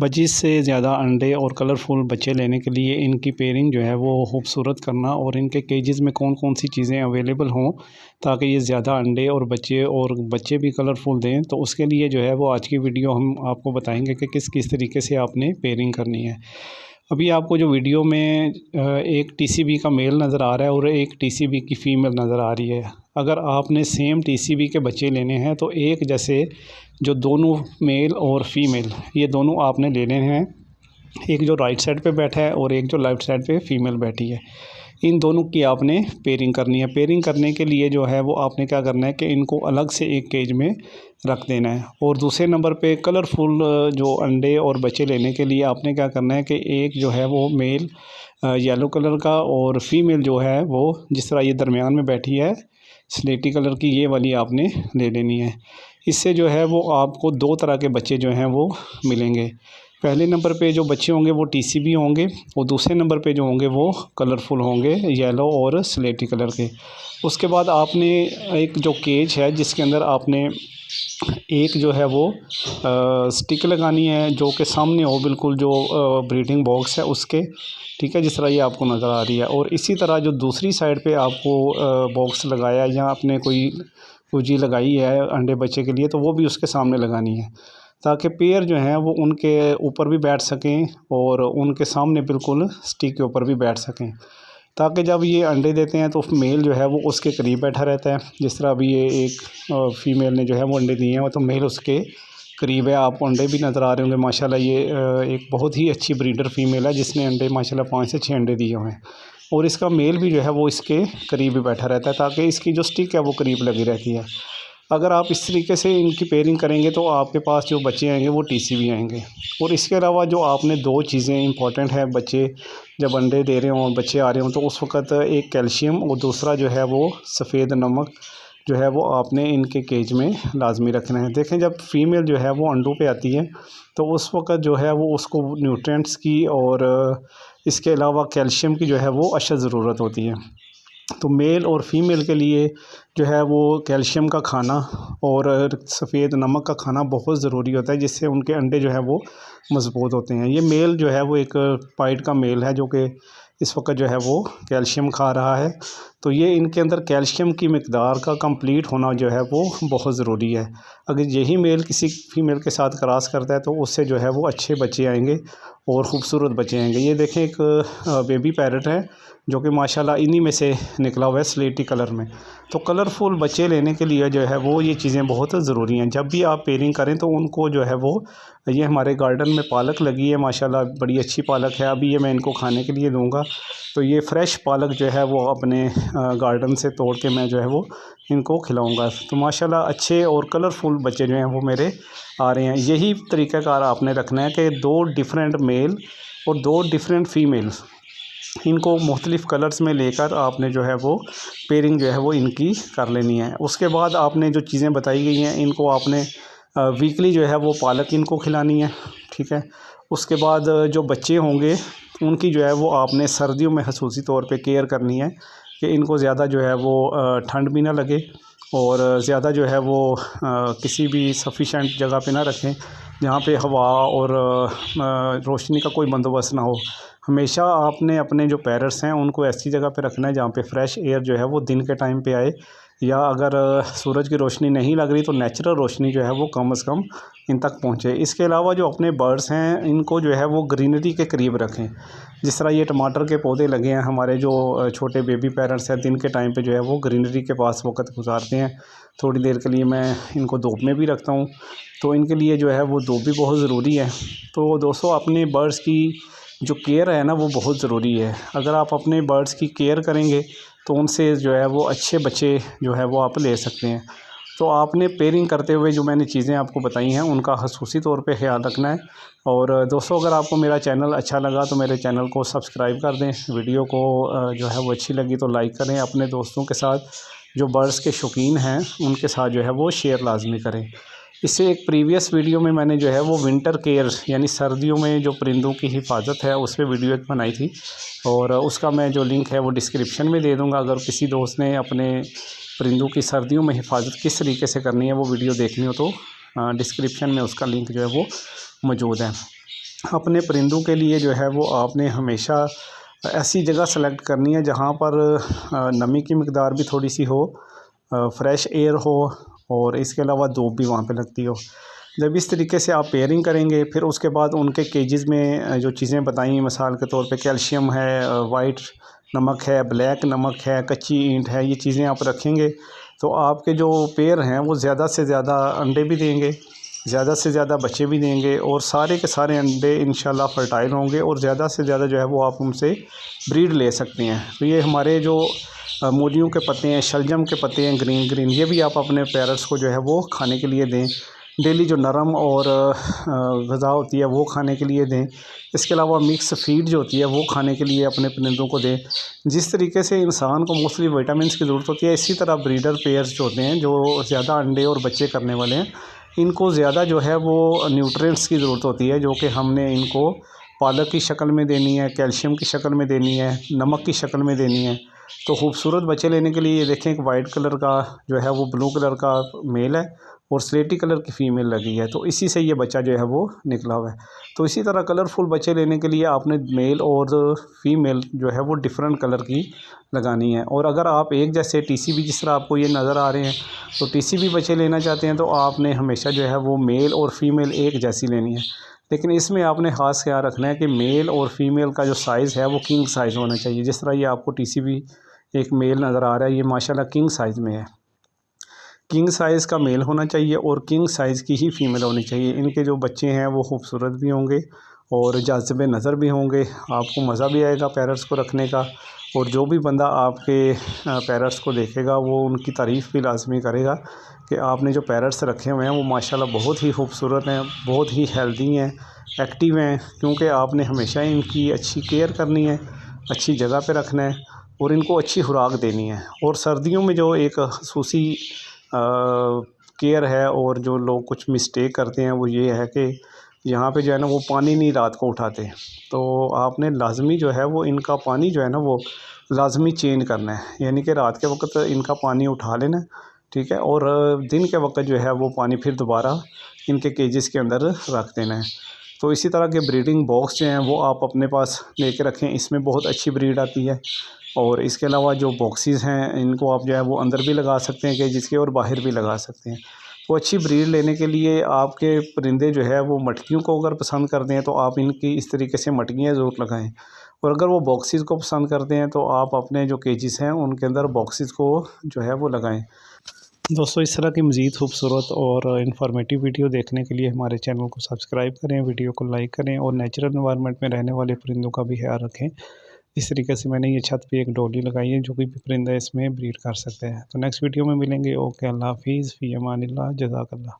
25 से ज़्यादा अंडे और कलरफुल बच्चे लेने के लिए इनकी पेयरिंग जो है वो खूबसूरत करना और इनके केजेस में कौन कौन सी चीज़ें अवेलेबल हों ताकि ये ज़्यादा अंडे और बच्चे भी कलरफुल दें, तो उसके लिए जो है वो आज की वीडियो हम आपको बताएंगे कि किस किस तरीके से आपने पेयरिंग करनी है। अभी आपको जो वीडियो में एक टीसीबी का मेल नज़र आ रहा है और एक टीसीबी की फ़ीमेल नज़र आ रही है। अगर आपने सेम टीसीबी के बच्चे लेने हैं तो एक जैसे जो दोनों मेल और फीमेल ये दोनों आपने लेने हैं। एक जो राइट साइड पे बैठा है और एक जो लेफ़्ट साइड पे फीमेल बैठी है, इन दोनों की आपने पेयरिंग करनी है। पेयरिंग करने के लिए जो है वो आपने क्या करना है कि इनको अलग से एक केज में रख देना है। और दूसरे नंबर पे कलरफुल जो अंडे और बच्चे लेने के लिए आपने क्या करना है कि एक जो है वो मेल येलो कलर का और फीमेल जो है वो जिस तरह ये दरमियान में बैठी है स्लेटी कलर की, ये वाली आपने ले लेनी है। इससे जो है वो आपको दो तरह के बच्चे जो हैं वो मिलेंगे। पहले नंबर पे जो बच्चे होंगे वो टीसीबी होंगे और दूसरे नंबर पे जो होंगे वो कलरफुल होंगे, येलो और स्लेटी कलर के। उसके बाद आपने एक जो केज है जिसके अंदर आपने एक जो है वो स्टिक लगानी है जो कि सामने हो बिल्कुल जो ब्रीडिंग बॉक्स है उसके, ठीक है, जिस तरह ये आपको नज़र आ रही है। और इसी तरह जो दूसरी साइड पे आपको बॉक्स लगाया या आपने कोई पूंजी लगाई है अंडे बच्चे के लिए, तो वो भी उसके सामने लगानी है ताकि पेयर जो हैं वो उनके ऊपर भी बैठ सकें और उनके सामने बिल्कुल स्टिक के ऊपर भी बैठ सकें, ताकि जब ये अंडे देते हैं तो मेल जो है वो उसके करीब बैठा रहता है। जिस तरह अभी ये एक फ़ीमेल ने जो है वो अंडे दिए हैं तो मेल उसके करीब है। आपको अंडे भी नज़र आ रहे होंगे माशाल्लाह। ये एक बहुत ही अच्छी ब्रीडर फ़ीमेल है जिसने अंडे माशाल्लाह 5 से 6 अंडे दिए हुए हैं और इसका मेल भी जो है वो इसके करीब ही बैठा रहता है ताकि इसकी जो स्टिक है वो करीब लगी रहती है। अगर आप इस तरीके से इनकी पेयरिंग करेंगे तो आपके पास जो बच्चे आएंगे वो टीसीबी आएंगे। और इसके अलावा जो आपने दो चीज़ें इंपॉर्टेंट है, बच्चे जब अंडे दे रहे हों, बच्चे आ रहे हों, तो उस वक्त एक कैल्शियम और दूसरा जो है वो सफ़ेद नमक जो है वो आपने इनके केज में लाजमी रखना है। देखें जब फीमेल जो है वो अंडों पे आती है तो उस वक्त जो है वो उसको न्यूट्रिएंट्स की और इसके अलावा कैल्शियम की जो है वो अशद ज़रूरत होती है। तो मेल और फीमेल के लिए जो है वो कैल्शियम का खाना और सफ़ेद नमक का खाना बहुत ज़रूरी होता है जिससे उनके अंडे जो है वो मज़बूत होते हैं। ये मेल जो है वो एक पाइट का मेल है जो कि इस वक्त जो है वो कैल्शियम खा रहा है। तो ये इनके अंदर कैल्शियम की मिकदार का कंप्लीट होना जो है वो बहुत ज़रूरी है। अगर यही मेल किसी फीमेल के साथ क्रॉस करता है तो उससे जो है वो अच्छे बच्चे आएंगे और ख़ूबसूरत बच्चे आएंगे। ये देखें एक बेबी पैरट है जो कि माशाल्लाह इन्हीं में से निकला हुआ है स्लेटी कलर में। तो कलरफुल बच्चे लेने के लिए जो है वो ये चीज़ें बहुत ज़रूरी हैं। जब भी आप पेयरिंग करें तो उनको जो है वो, ये हमारे गार्डन में पालक लगी है माशाल्लाह, बड़ी अच्छी पालक है। अभी ये मैं इनको खाने के लिए दूंगा। तो ये फ्रेश पालक जो है वो अपने गार्डन से तोड़ के मैं जो है वो इनको खिलाऊंगा। तो माशाल्लाह अच्छे और कलरफुल बच्चे जो हैं वो मेरे आ रहे हैं। यही तरीक़ाकार आपने रखना है कि दो डिफरेंट मेल और दो डिफरेंट फीमेल्स, इनको मुख्तलिफ़ कलर्स में लेकर आपने जो है वो पेयरिंग जो है वो इनकी कर लेनी है। उसके बाद आपने जो चीज़ें बताई गई हैं इनको आपने वीकली जो है वो पालक इनको खिलानी है, ठीक है। उसके बाद जो बच्चे होंगे उनकी जो है वो आपने सर्दियों में ख़ुसूसी तौर पे केयर करनी है कि इनको ज़्यादा जो है वो ठंड भी ना लगे और ज़्यादा जो है वो किसी भी सफिशेंट जगह पे ना रखें जहाँ पे हवा और रोशनी का कोई बंदोबस्त ना हो। हमेशा आपने अपने जो पैरट्स हैं उनको ऐसी जगह पे रखना है जहाँ पे फ्रेश एयर जो है वो दिन के टाइम पे आए, या अगर सूरज की रोशनी नहीं लग रही तो नेचुरल रोशनी जो है वो कम से कम इन तक पहुँचे। इसके अलावा जो अपने बर्ड्स हैं इनको जो है वो ग्रीनरी के करीब रखें। जिस तरह ये टमाटर के पौधे लगे हैं, हमारे जो छोटे बेबी पैरट्स हैं दिन के टाइम पे जो है वो ग्रीनरी के पास वक्त गुजारते हैं। थोड़ी देर के लिए मैं इनको धूप में भी रखता हूँ, तो इनके लिए जो है वो धूप भी बहुत ज़रूरी है। तो दोस्तों अपने बर्ड्स की जो केयर है ना वो बहुत ज़रूरी है। अगर आप अपने बर्ड्स की केयर करेंगे तो उनसे जो है वो अच्छे बच्चे जो है वो आप ले सकते हैं। तो आपने पेयरिंग करते हुए जो मैंने चीज़ें आपको बताई हैं उनका ख़ुसूसी तौर पे ख्याल रखना है। और दोस्तों अगर आपको मेरा चैनल अच्छा लगा तो मेरे चैनल को सब्सक्राइब कर दें। वीडियो को जो है वो अच्छी लगी तो लाइक करें। अपने दोस्तों के साथ जो बर्ड्स के शौकीन हैं उनके साथ जो है वो शेयर लाजमी करें। इससे एक प्रीवियस वीडियो में मैंने जो है वो विंटर केयर यानी सर्दियों में जो परिंदों की हिफाजत है उस पर वीडियो एक बनाई थी और उसका मैं जो लिंक है वो डिस्क्रिप्शन में दे दूँगा। अगर किसी दोस्त ने अपने परिंदों की सर्दियों में हिफाजत किस तरीके से करनी है वो वीडियो देखनी हो तो डिस्क्रिप्शन में उसका लिंक जो है वो मौजूद है। अपने परिंदों के लिए जो है वो आपने हमेशा ऐसी जगह सेलेक्ट करनी है जहाँ पर नमी की मकदार भी थोड़ी सी हो, फ्रेश एयर हो और इसके अलावा धूप भी वहाँ पे लगती हो। जब इस तरीके से आप पेयरिंग करेंगे, फिर उसके बाद उनके केजेस में जो चीज़ें बताई मिसाल के तौर पे कैल्शियम है, वाइट नमक है, ब्लैक नमक है, कच्ची ईंट है, ये चीज़ें आप रखेंगे तो आपके जो पेयर हैं वो ज़्यादा से ज़्यादा अंडे भी देंगे, ज़्यादा से ज़्यादा बच्चे भी देंगे और सारे के सारे अंडे इंशाल्लाह फर्टाइल होंगे और ज़्यादा से ज़्यादा जो है वो आप उनसे ब्रीड ले सकते हैं। तो ये हमारे जो मूलियों के पत्ते हैं, शलजम के पत्ते हैं ग्रीन ग्रीन, ये भी आप अपने पैरट्स को जो है वो खाने के लिए दें। डेली जो नरम और ग़िज़ा होती है वो खाने के लिए दें। इसके अलावा मिक्स फीड जो होती है वो खाने के लिए अपने परिंदों को दें। जिस तरीके से इंसान को मोस्टली विटामिन्स की ज़रूरत होती है, इसी तरह ब्रीडर पेयर्स जो होते हैं जो ज़्यादा अंडे और बच्चे करने वाले हैं, इनको ज़्यादा जो है वो न्यूट्रिएंट्स की ज़रूरत होती है, जो कि हमने इनको पालक की शक्ल में देनी है, कैल्शियम की शक्ल में देनी है, नमक की शक्ल में देनी है। तो खूबसूरत बच्चे लेने के लिए ये देखें एक वाइट कलर का जो है वो ब्लू कलर का मेल है और स्लेटी कलर की फ़ीमेल लगी है, तो इसी से ये बच्चा जो है वो निकला हुआ है। तो इसी तरह कलरफुल बच्चे लेने के लिए आपने मेल और फीमेल जो है वो डिफरेंट कलर की लगानी है। और अगर आप एक जैसे टीसीबी जिस तरह आपको ये नज़र आ रहे हैं, तो टीसीबी बच्चे लेना चाहते हैं तो आपने हमेशा जो है वो मेल और फीमेल एक जैसी लेनी है। लेकिन इसमें आपने ख़ास ख्याल रखना है कि मेल और फीमेल का जो साइज़ है वो किंग साइज़ होना चाहिए। जिस तरह ये आपको टीसीबी एक मेल नज़र आ रहा है, ये माशाल्लाह किंग साइज़ में है। किंग साइज़ का मेल होना चाहिए और किंग साइज़ की ही फ़ीमेल होनी चाहिए। इनके जो बच्चे हैं वो खूबसूरत भी होंगे और जाज़िब नज़र भी होंगे। आपको मज़ा भी आएगा पैरट्स को रखने का और जो भी बंदा आपके पैरट्स को देखेगा वो उनकी तारीफ़ भी लाज़मी करेगा कि आपने जो पैरट्स रखे हुए हैं वो माशाल्लाह बहुत ही खूबसूरत हैं, बहुत ही हेल्दी हैं, एक्टिव हैं, क्योंकि आपने हमेशा इनकी अच्छी केयर करनी है, अच्छी जगह पे रखना है और इनको अच्छी खुराक देनी है। और सर्दियों में जो एक ख़ुसूसी केयर है और जो लोग कुछ मिस्टेक करते हैं वो ये है कि यहाँ पे जो है ना वो पानी नहीं रात को उठाते, तो आपने लाज़मी जो है वो इनका पानी जो है ना वो लाज़मी चेंज करना है, यानी कि रात के वक्त इनका पानी उठा लेना, ठीक है, और दिन के वक्त जो है वो पानी फिर दोबारा इनके केजेस के अंदर रख देना है। तो इसी तरह के ब्रीडिंग बॉक्स जो हैं वो आप अपने पास लेके रखें, इसमें बहुत अच्छी ब्रीड आती है। और इसके अलावा जो बॉक्सेस हैं इनको आप जो है वो अंदर भी लगा सकते हैं केजेस के और बाहर भी लगा सकते हैं। तो अच्छी ब्रीड लेने के लिए आपके परिंदे जो है वो मटकियों को अगर पसंद करते हैं तो आप इनकी इस तरीके से मटकियाँ ज़रूर लगाएं, और अगर वो बॉक्सेस को पसंद करते हैं तो आप अपने जो केजेस हैं उनके अंदर बॉक्सेस को जो है वो लगाएं। दोस्तों, इस तरह की मज़ीद खूबसूरत और इन्फॉर्मेटिव वीडियो देखने के लिए हमारे चैनल को सब्सक्राइब करें, वीडियो को लाइक करें और नेचुरल एनवायरनमेंट में रहने वाले परिंदों का भी ख्याल रखें। इस तरीके से मैंने ये छत पे एक डॉली लगाई है, जो कोई भी परिंदा इसमें ब्रीड कर सकते हैं। तो नेक्स्ट वीडियो में मिलेंगे। ओके, अल्लाह हाफ़िज़, फ़ी अमानिल्लाह, जज़ाकल्लाह।